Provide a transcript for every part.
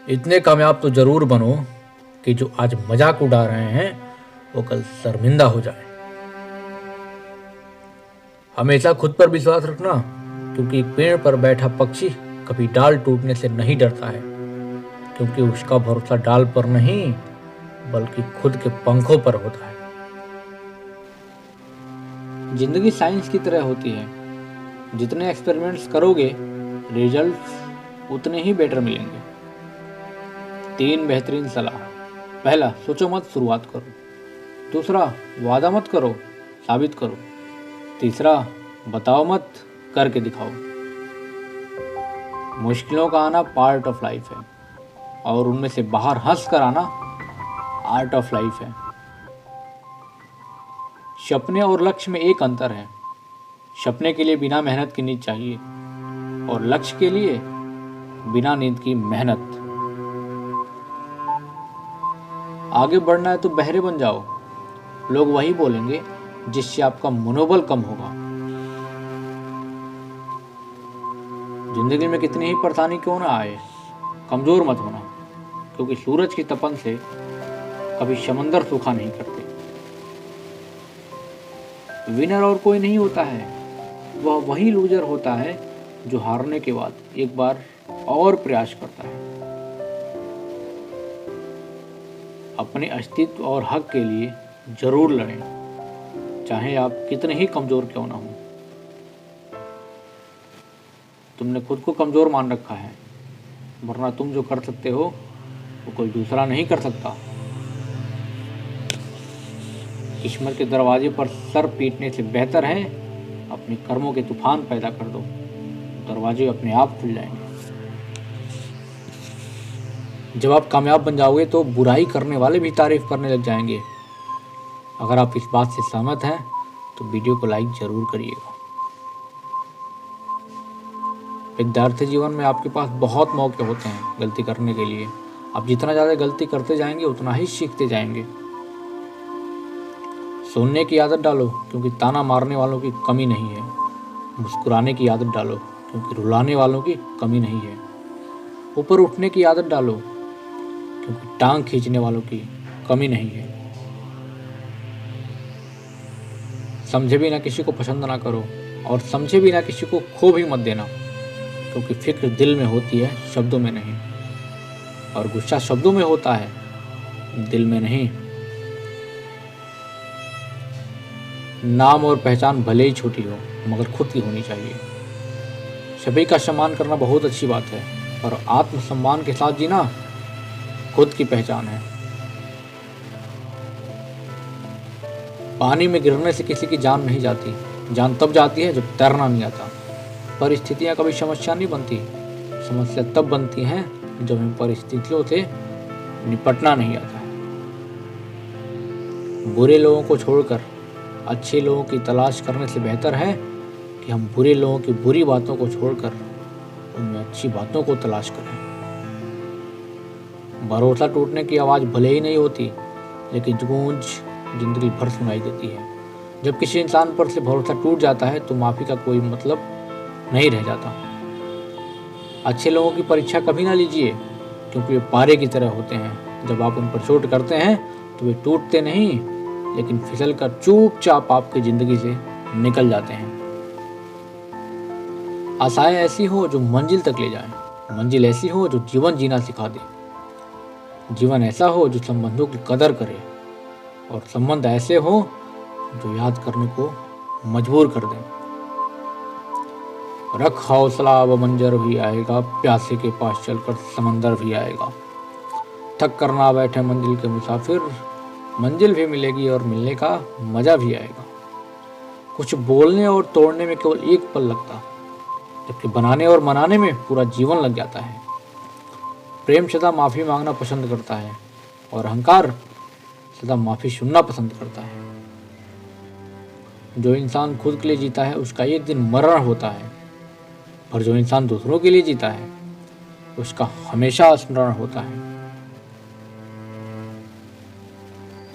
इतने कामयाब तो जरूर बनो कि जो आज मजाक उड़ा रहे हैं वो कल शर्मिंदा हो जाए। हमेशा खुद पर विश्वास रखना, क्योंकि पेड़ पर बैठा पक्षी कभी डाल टूटने से नहीं डरता है, क्योंकि उसका भरोसा डाल पर नहीं बल्कि खुद के पंखों पर होता है। जिंदगी साइंस की तरह होती है, जितने एक्सपेरिमेंट्स करोगे रिजल्ट्स उतने ही बेटर मिलेंगे। 3 बेहतरीन सलाह। पहला, सोचो मत, शुरुआत करो। दूसरा, वादा मत करो, साबित करो। तीसरा, बताओ मत, करके दिखाओ। मुश्किलों का आना पार्ट ऑफ लाइफ है, और उनमें से बाहर हंस कर आना आर्ट ऑफ लाइफ है। सपने और लक्ष्य में एक अंतर है। सपने के लिए बिना मेहनत की नींद चाहिए, और लक्ष्य के लिए बिना नींद की मेहनत। आगे बढ़ना है तो बहरे बन जाओ। लोग वही बोलेंगे जिससे आपका मनोबल कम होगा। जिंदगी में कितनी ही परेशानी क्यों ना आए, कमजोर मत होना, क्योंकि सूरज की तपन से कभी समंदर सूखा नहीं करते। विनर और कोई नहीं होता है, वह वही लूजर होता है जो हारने के बाद एक बार और प्रयास करता है। अपने अस्तित्व और हक के लिए जरूर लड़ें, चाहे आप कितने ही कमजोर क्यों ना हो। तुमने खुद को कमजोर मान रखा है, वरना तुम जो कर सकते हो वो कोई दूसरा नहीं कर सकता। किस्मत के दरवाजे पर सर पीटने से बेहतर है अपने कर्मों के तूफान पैदा कर दो, दरवाजे अपने आप खुल जाएंगे। जब आप कामयाब बन जाओगे तो बुराई करने वाले भी तारीफ करने लग जाएंगे। अगर आप इस बात से सहमत हैं तो वीडियो को लाइक जरूर करिएगा। विद्यार्थी जीवन में आपके पास बहुत मौके होते हैं गलती करने के लिए। आप जितना ज़्यादा गलती करते जाएंगे उतना ही सीखते जाएंगे। सुनने की आदत डालो, क्योंकि ताना मारने वालों की कमी नहीं है। मुस्कुराने की आदत डालो, क्योंकि रुलाने वालों की कमी नहीं है। ऊपर उठने की आदत डालो, क्योंकि टांग खींचने वालों की कमी नहीं है। समझे बिना किसी को पसंद ना करो, और समझे बिना किसी को खो भी मत देना, क्योंकि फिक्र दिल में होती है, शब्दों में नहीं। और गुस्सा शब्दों में होता है, दिल में नहीं। नाम और पहचान भले ही छोटी हो, मगर खुद की होनी चाहिए। सभी का सम्मान करना बहुत अच्छी बात है, पर आत्मसम्मान के साथ जीना खुद की पहचान है। पानी में गिरने से किसी की जान नहीं जाती, जान तब जाती है जब तैरना नहीं आता। परिस्थितियां कभी समस्या नहीं बनती, समस्या तब बनती हैं जब इन परिस्थितियों से निपटना नहीं आता है। बुरे लोगों को छोड़कर अच्छे लोगों की तलाश करने से बेहतर है कि हम बुरे लोगों की बुरी बातों को छोड़कर उनमें अच्छी बातों को तलाश करें। भरोसा टूटने की आवाज़ भले ही नहीं होती, लेकिन गूंज जिंदगी भर सुनाई देती है। जब किसी इंसान पर से भरोसा टूट जाता है तो माफ़ी का कोई मतलब नहीं रह जाता। अच्छे लोगों की परीक्षा कभी ना लीजिए, क्योंकि वे पारे की तरह होते हैं। जब आप उन पर चोट करते हैं तो वे टूटते नहीं, लेकिन फिसल कर चुपचाप आपकी जिंदगी से निकल जाते हैं। आशाएं ऐसी हो जो मंजिल तक ले जाए, मंजिल ऐसी हो जो जीवन जीना सिखा दे, जीवन ऐसा हो जो संबंधों की कदर करे, और संबंध ऐसे हो जो याद करने को मजबूर कर दें। रख हौसला, वो मंजर भी आएगा, प्यासे के पास चलकर समंदर भी आएगा। थक कर ना बैठे मंजिल के मुसाफिर, मंजिल भी मिलेगी और मिलने का मजा भी आएगा। कुछ बोलने और तोड़ने में केवल एक पल लगता, जबकि बनाने और मनाने में पूरा जीवन लग जाता है। प्रेम सदा माफ़ी मांगना पसंद करता है, और अहंकार सदा माफ़ी सुनना पसंद करता है। जो इंसान खुद के लिए जीता है उसका एक दिन मरण होता है, और जो इंसान दूसरों के लिए जीता है उसका हमेशा स्मरण होता है।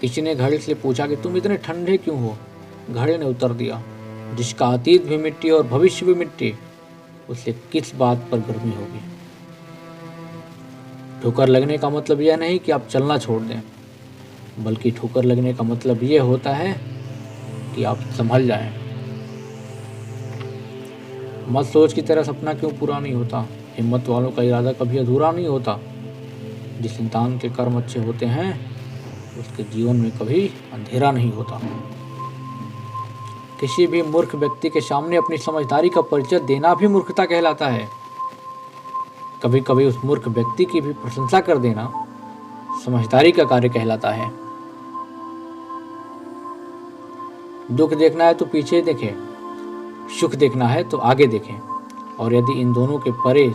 किसी ने घड़े से पूछा कि तुम इतने ठंडे क्यों हो? घड़े ने उत्तर दिया, जिसका अतीत भी मिट्टी और भविष्य भी मिट्टी, उसे किस बात पर गर्मी होगी। ठोकर लगने का मतलब यह नहीं कि आप चलना छोड़ दें, बल्कि ठोकर लगने का मतलब ये होता है कि आप संभल जाएं। मत सोच की तरह सपना क्यों पूरा नहीं होता। हिम्मत वालों का इरादा कभी अधूरा नहीं होता। जिस इंसान के कर्म अच्छे होते हैं उसके जीवन में कभी अंधेरा नहीं होता। किसी भी मूर्ख व्यक्ति के सामने अपनी समझदारी का परिचय देना भी मूर्खता कहलाता है। कभी कभी उस मूर्ख व्यक्ति की भी प्रशंसा कर देना समझदारी का कार्य कहलाता है। दुख देखना है तो पीछे देखें, सुख देखना है तो आगे देखें, और यदि इन दोनों के परे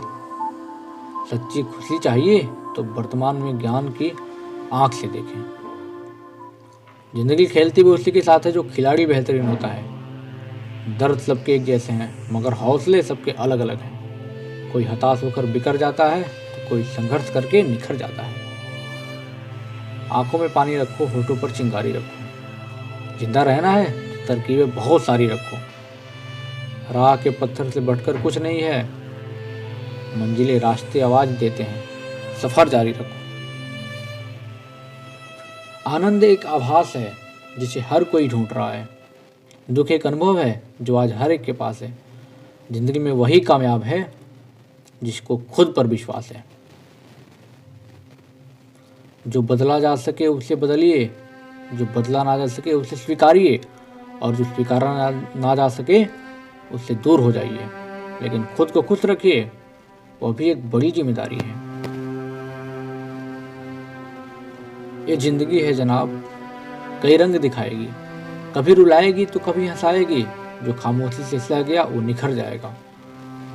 सच्ची खुशी चाहिए तो वर्तमान में ज्ञान की आंख से देखें। जिंदगी खेलती भी उसी के साथ है जो खिलाड़ी बेहतरीन होता है। दर्द सबके एक जैसे हैं, मगर हौसले सबके अलग अलग हैं। कोई हताश होकर बिखर जाता है तो कोई संघर्ष करके निखर जाता है। आंखों में पानी रखो, होठों पर चिंगारी रखो। जिंदा रहना है तो तरकीबें बहुत सारी रखो। राह के पत्थर से बढ़कर कुछ नहीं है। मंजिलें रास्ते आवाज देते हैं, सफर जारी रखो। आनंद एक आभास है जिसे हर कोई ढूंढ रहा है। दुख एक अनुभव है जो आज हर एक के पास है। जिंदगी में वही कामयाब है जिसको खुद पर विश्वास है। जो बदला जा सके उसे बदलिए, जो बदला ना जा सके उसे स्वीकारिए, और जो स्वीकारा ना जा सके उससे दूर हो जाइए। लेकिन खुद को खुश रखिए, वह भी एक बड़ी जिम्मेदारी है। ये जिंदगी है जनाब, कई रंग दिखाएगी, कभी रुलाएगी तो कभी हंसाएगी। जो खामोशी से सह गया वो निखर जाएगा,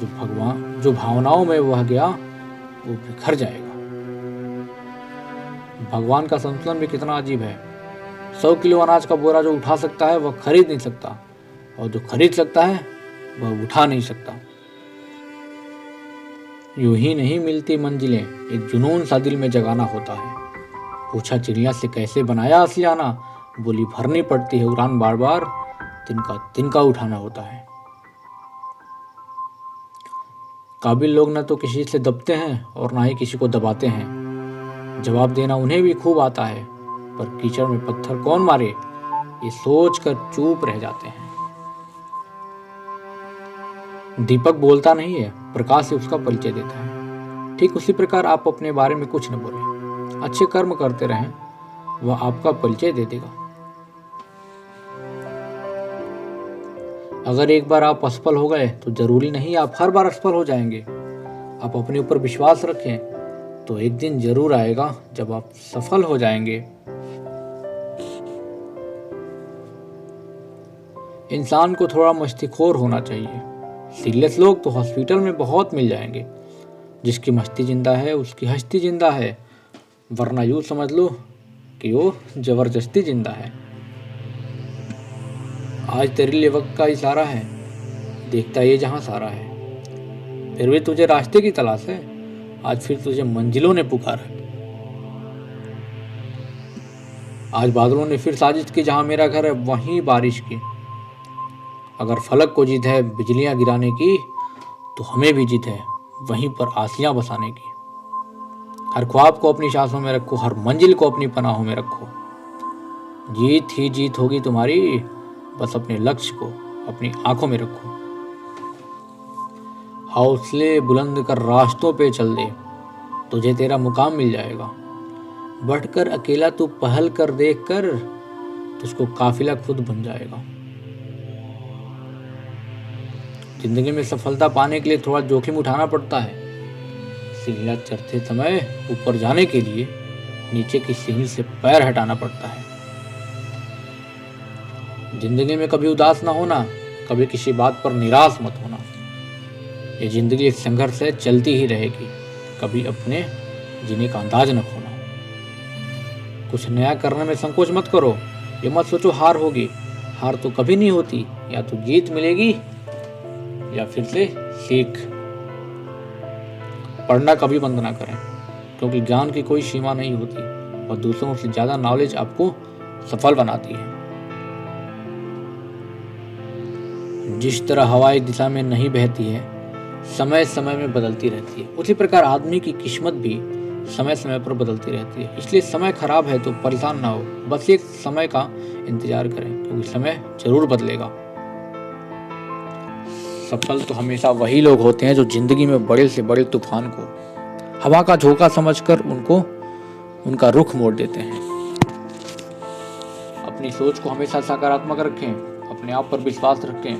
जो भावनाओं में वह गया वो बिखर जाएगा। भगवान का संतुलन भी कितना अजीब है। 100 किलो अनाज का बोरा जो उठा सकता है वह खरीद नहीं सकता, और जो खरीद सकता है वह उठा नहीं सकता। यूं ही नहीं मिलती मंजिलें, एक जुनून सा दिल में जगाना होता है। पूछा चिड़िया से कैसे बनाया आशियाना, बोली भरनी पड़ती है उड़ान बार बार, तिनका उठाना होता है। काबिल लोग न तो किसी से दबते हैं और ना ही किसी को दबाते हैं। जवाब देना उन्हें भी खूब आता है, पर कीचड़ में पत्थर कौन मारे ये सोच कर चुप रह जाते हैं। दीपक बोलता नहीं है, प्रकाश से उसका परिचय देता है। ठीक उसी प्रकार आप अपने बारे में कुछ न बोले, अच्छे कर्म करते रहें, वह आपका परिचय दे देगा। अगर एक बार आप असफल हो गए तो जरूरी नहीं आप हर बार असफल हो जाएंगे। आप अपने ऊपर विश्वास रखें तो एक दिन जरूर आएगा जब आप सफल हो जाएंगे। इंसान को थोड़ा मस्तीखोर होना चाहिए। सीरियस लोग तो हॉस्पिटल में बहुत मिल जाएंगे। जिसकी मस्ती जिंदा है उसकी हस्ती जिंदा है, वरना यूं समझ लो कि वो जबरदस्ती जिंदा है। आज तेरे लिए वक्त का इशारा है, देखता ये जहां सारा है। फिर भी तुझे रास्ते की तलाश है, आज फिर तुझे मंजिलों ने पुकारा। आज बादलों ने फिर साजिश की, जहां मेरा घर है वहीं बारिश की। अगर फलक को जिद है बिजलियां गिराने की, तो हमें भी जिद है वहीं पर आसियां बसाने की। हर ख्वाब को अपनी सांसों में रखो, हर मंजिल को अपनी पनाहों में रखो। जीत ही जीत होगी तुम्हारी, बस अपने लक्ष्य को अपनी आंखों में रखो। हौसले बुलंद कर रास्तों पे चल दे, तुझे तेरा मुकाम मिल जाएगा। बढ़कर अकेला तू पहल कर, देख कर तुझको काफिला खुद बन जाएगा। जिंदगी में सफलता पाने के लिए थोड़ा जोखिम उठाना पड़ता है। सीढ़ियां चढ़ते समय ऊपर जाने के लिए नीचे की सीढ़ी से पैर हटाना पड़ता है। जिंदगी में कभी उदास ना होना, कभी किसी बात पर निराश मत होना। ये जिंदगी एक संघर्ष है, चलती ही रहेगी। कभी अपने जीने का अंदाज न खोना। कुछ नया करने में संकोच मत करो। ये मत सोचो हार होगी, हार तो कभी नहीं होती। या तो जीत मिलेगी या फिर से सीख। पढ़ना कभी बंद ना करें, क्योंकि ज्ञान की कोई सीमा नहीं होती और दूसरों से ज्यादा नॉलेज आपको सफल बनाती है। जिस तरह हवा एक दिशा में नहीं बहती है, समय समय में बदलती रहती है, उसी प्रकार आदमी की किस्मत भी समय समय पर बदलती रहती है। इसलिए समय खराब है तो परेशान ना हो, बस एक समय का इंतजार करें, क्योंकि समय जरूर बदलेगा। सफल तो हमेशा वही लोग होते हैं जो जिंदगी में बड़े से बड़े तूफान को हवा का झोंका समझकर उनका रुख मोड़ देते हैं। अपनी सोच को हमेशा सकारात्मक रखें, अपने आप पर विश्वास रखें,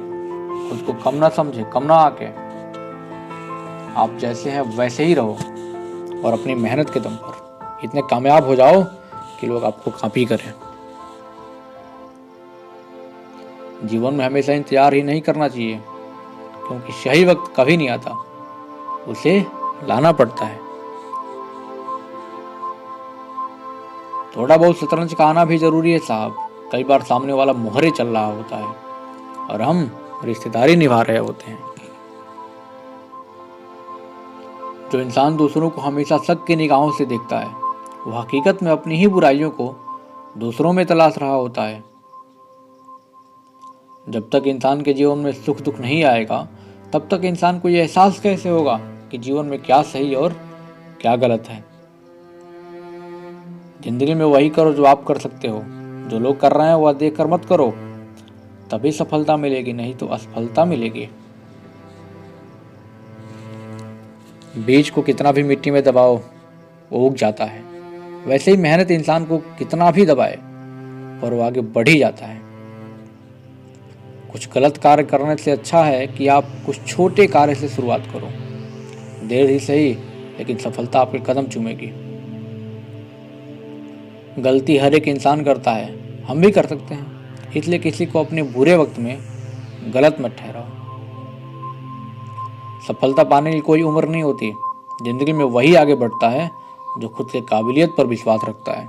खुद को कम ना समझें, कम ना आके। आप जैसे हैं वैसे ही रहो और अपनी मेहनत के दम पर इतने कामयाब हो जाओ कि लोग आपको कॉपी करें। जीवन में हमेशा इंतजार ही नहीं करना चाहिए, क्योंकि सही वक्त कभी नहीं आता, उसे लाना पड़ता है। थोड़ा बहुत शतरंज का आना भी जरूरी है साहब। कई बार सामने वाला मोहरे चल रहा होता है और हम रिश्तेदारी निभा रहे होते हैं। जो इंसान दूसरों को हमेशा शक की निगाहों से देखता है, वो हकीकत में अपनी ही बुराइयों को दूसरों में तलाश रहा होता है। जब तक इंसान के जीवन में सुख दुख नहीं आएगा, तब तक इंसान को यह एहसास कैसे होगा कि जीवन में क्या सही और क्या गलत है। जिंदगी में वही करो जो आप कर सकते हो, जो लोग कर रहे हैं वह देखकर मत करो, तभी सफलता मिलेगी, नहीं तो असफलता मिलेगी। बीज को कितना भी मिट्टी में दबाओ वो उग जाता है, वैसे ही मेहनत इंसान को कितना भी दबाए पर वो आगे बढ़ ही जाता है। कुछ गलत कार्य करने से अच्छा है कि आप कुछ छोटे कार्य से शुरुआत करो। देर ही सही, लेकिन सफलता आपके कदम चूमेगी। गलती हर एक इंसान करता है, हम भी कर सकते हैं, इसलिए किसी को अपने बुरे वक्त में गलत मत ठहराओ। सफलता पाने की कोई उम्र नहीं होती। जिंदगी में वही आगे बढ़ता है जो खुद के काबिलियत पर विश्वास रखता है।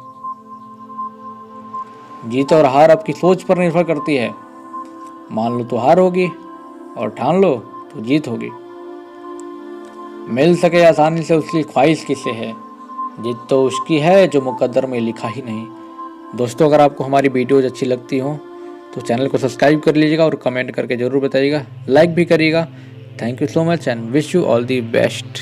जीत और हार आपकी सोच पर निर्भर करती है। मान लो तो हार होगी और ठान लो तो जीत होगी। मिल सके आसानी से उसकी ख्वाहिश किसे है, जीत तो उसकी है जो मुकद्दर में लिखा ही नहीं। दोस्तों, अगर आपको हमारी वीडियोज अच्छी लगती हो तो चैनल को सब्सक्राइब कर लीजिएगा और कमेंट करके ज़रूर बताइएगा, लाइक भी करिएगा। Thank you so much and wish you all the best.